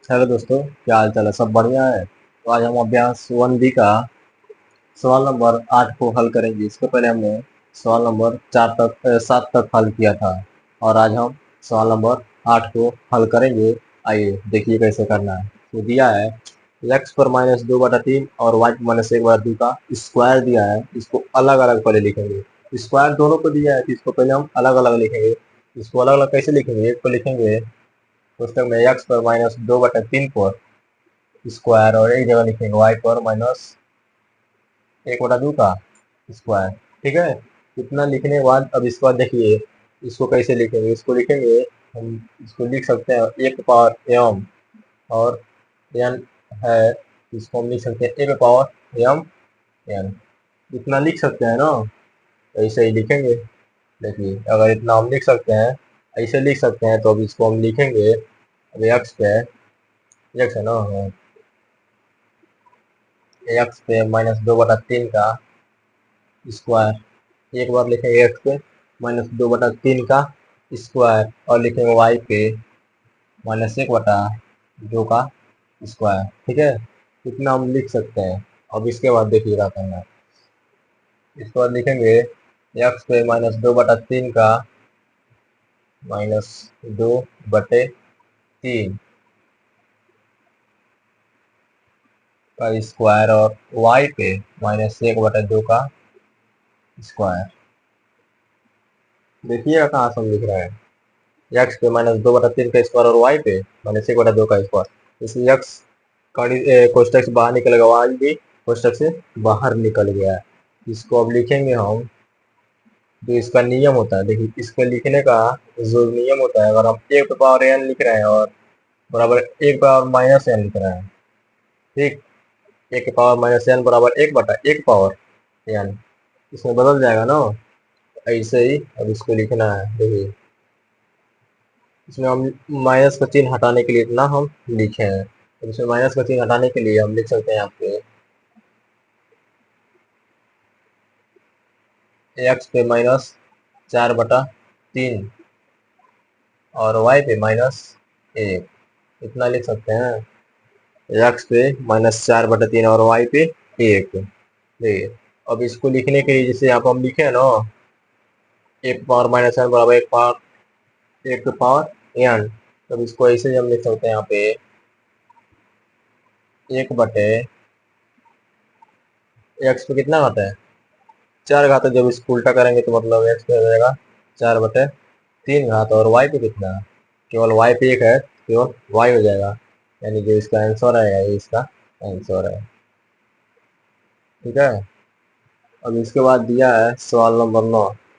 Hello दोस्तों, क्या हाल चाल है? सब बढ़िया है। तो आज हम अभ्यास 1B का सवाल नंबर 8 को हल करेंगे। इसके पहले हमने सवाल नंबर 7 तक हल किया था और आज हम सवाल नंबर 8 को हल करेंगे। आइए देखिए कैसे करना है। तो दिया है x पर -2/3 और y पर -1/2 का स्क्वायर दिया है। इसको अलग अलग पहले लिखेंगे। स्क्वायर दोनों को दिया है तो इसको पहले हम अलग अलग लिखेंगे। इसको अलग अलग कैसे लिखेंगे? एक को लिखेंगे पुस्तक में x पर -2/3 पर स्क्वायर और एक जगह लिखेंगे y पर -1/2 का स्क्वायर। ठीक है, इतना लिखने के बाद अब इसके बाद देखिए इसको कैसे लिखेंगे। इसको लिखेंगे, हम इसको लिख सकते हैं 1 पावर m और n है, इसको हम लिख सकते हैं 1 पावर m n। इतना लिख सकते हैं ना, ऐसे ही लिखेंगे। देखिए अगर इतना हम लिख सकते हैं, ऐसे लिख सकते हैं, तो अब इसको हम लिखेंगे। अब x है ना, एक्स पे -2/3 का स्क्वायर। एक बार लिखेंगे एक्स पे -2/3 का स्क्वायर और लिखेंगे वाई पे -1/2 का स्क्वायर। ठीक है, इतना हम लिख सकते हैं। अब इसके बाद देखिए क्या करना है। इसके बाद लिखेंगे एक्स पे -2/3 का -2/3 का स्क्वायर और वाई पे -1/2 का स्क्वायर। देखिएगा कहाँ से हम लिख रहे हैं। एक्स पे -2/3 का स्क्वायर और वाई पे -1/2 का स्क्वायर। इसलिए एक्स कोष्टक से बाहर निकल गया, वाई भी कोष्टक से बाहर निकल गया है। इसको अब लिखेंगे हम। जो इसका नियम होता है, देखिए इसके लिखने का जो नियम होता है, अगर हम 1 पावर n लिख रहे हैं और बराबर 1 पावर -n लिख रहे हैं, ठीक, 1 पावर -n बराबर 1/1 पावर n, इसमें बदल जाएगा ना। ऐसे ही अब इसको लिखना है। देखिए इसमें हम माइनस का चिन्ह हटाने के लिए इतना हम लिखे हैं। तो इसमें माइनस का चिन्ह हटाने के लिए हम लिख सकते हैं यहाँ पे एक्स पे -4/3 और वाई पे -1, इतना लिख सकते हैं। एक्स पे -4/3 और वाई पे 1। देखिए अब इसको लिखने के लिए जैसे यहाँ पर हम लिखे हैं ना, 1 पावर -n बराबर 1 पावर n, तब इसको ऐसे ही हम लिख सकते हैं यहाँ पे 1/एक्स पे कितना घात है? 4 घात है। जब इसको उल्टा करेंगे तो मतलब एक्स पे हो जाएगा 4/3 घात और वाई पे कितना है? केवल वाई पे 1 है, केवल वाई हो जाएगा। यानी जो इसका आंसर आएगा ये इसका आंसर है। ठीक है, अब इसके बाद दिया है सवाल नंबर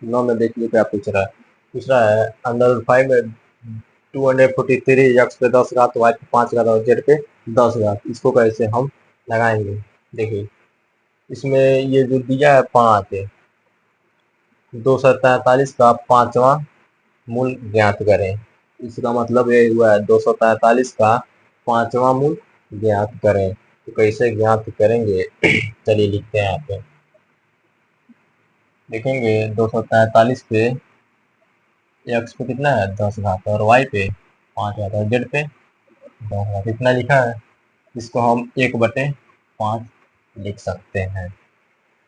9 में। देखिए क्या पूछ रहा है अंडर 5 में 243 एक्स पे 10 घात, वाई पे 5 घात और जेड पे 10 घात, इसको कैसे हम लगाएंगे? देखिए इसमें ये जो दिया है 5, 243 का पांचवा मूल ज्ञात करें। इसका मतलब ये हुआ है 243 का पांचवा मूल ज्ञात करें। तो कैसे ज्ञात करेंगे? चलिए लिखते हैं यहाँ पे। लिखेंगे 243 पे एक्स पे कितना है 10 घात और वाई पे 5 घात और जेड पे 10 घात, इतना लिखा है। इसको हम 1/5 लिख सकते हैं।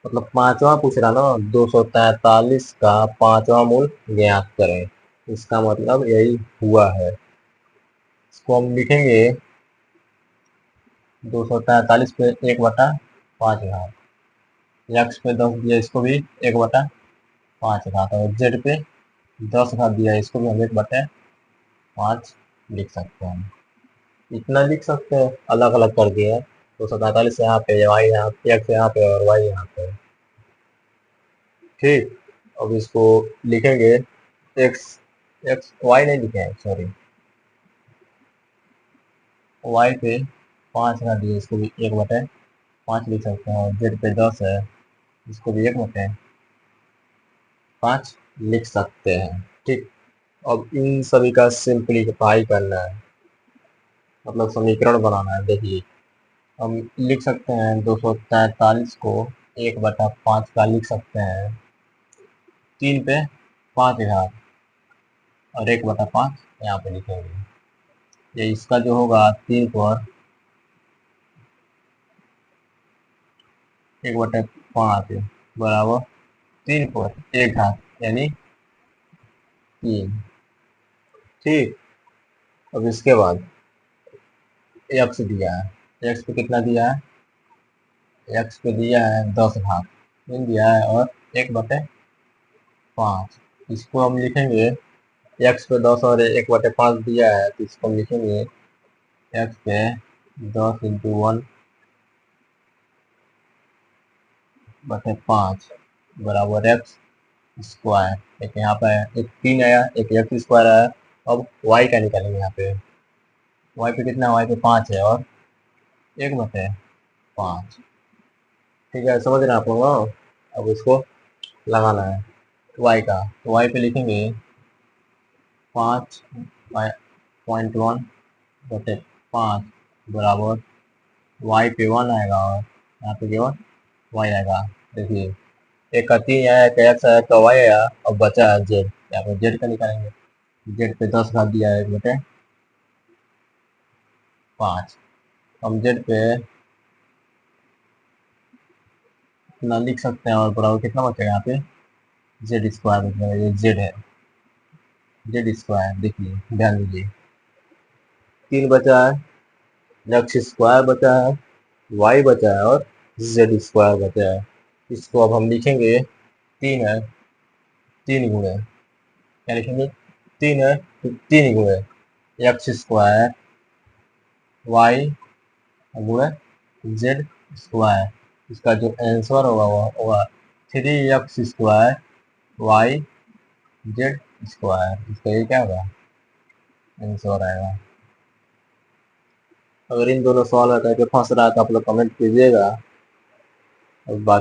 मतलब पांचवा पूछ रहा ना, 243 का पांचवा मूल ज्ञात करें, इसका मतलब यही हुआ है। इसको हम लिखेंगे 243 पे 1/5 घात, एक्स पे 10 दिया, इसको भी 1/5 घात और जेड पे 10 घात दिया, इसको भी हम 1/5 लिख सकते हैं। इतना लिख सकते हैं, अलग अलग कर दिए। 243 यहाँ पे, वाई यहाँ पे, एक्स यहाँ पे और वाई यहाँ पे। ठीक, अब इसको लिखेंगे एक्स एक्स वाई नहीं लिखे हैं, सॉरी, वाई पे 5 घात दिए, इसको भी 1/5 लिख सकते हैं और जेड पे 10 है, इसको भी 1/5 लिख सकते हैं। ठीक, अब इन सभी का सिंप्लीफाई करना है, मतलब समीकरण बनाना है। देखिए हम लिख सकते हैं 243 को 1/5 का लिख सकते हैं 3 पे 5 घात और 1/5 यहाँ पे लिखेंगे। ये इसका जो होगा 3 एक बटे 5 बराबर 3 पर 1 घात यानी 3। ठीक। अब इसके बाद एक्स दिया है, एक्स पे कितना दिया है, एक्स पे दिया है 10 घात दिया है और 1/5। इसको हम लिखेंगे एक्स पे 10 और 1/5 दिया है तो इसको हम लिखेंगे एक्स पे 10 × 1/5 बराबर एक्स स्क्वायर। एक यहाँ पे एक 3 आया, एक एक्स स्क्वायर आया। अब वाई का निकालेंगे। यहाँ पे वाई पे कितना, वाई पे 5 है और 1/5। ठीक है, समझ रहे हैं आप लोग। अब इसको लगाना है वाई का, तो वाई पे लिखेंगे 5.1/5 बराबर वाई पे 1 आएगा और यहाँ पे केवल वाई आएगा। देखिए एक का 3 आया, एक का एक्स आया, एक का वाई आया, अब बचा है जेड। यहाँ पे जेड का निकालेंगे। जेड पे 10 घात दिया है 1/5। हम जेड पे इतना लिख सकते हैं और बराबर कितना बचेगा यहाँ पे जेड स्क्वायर बचेगा। ये जेड है, जेड स्क्वायर। देखिए ध्यान दीजिए 3 बचा है, एक्स स्क्वायर बचा है, वाई बचा है और जेड स्क्वायर बचा है। इसको अब हम लिखेंगे 3 है, 3 गुणे क्या लिखेंगे, 3 है तो 3 गुणे एक्स स्क्वायर वाई गुणे जेड स्क्वायर। इसका जो आंसर होगा वो होगा 3x² वाई जेड स्क्वायर। इसका ये क्या होगा आंसर आएगा। अगर इन दोनों सवाल हटा के फंस रहा है तो आप लोग कमेंट कीजिएगा। और बाकी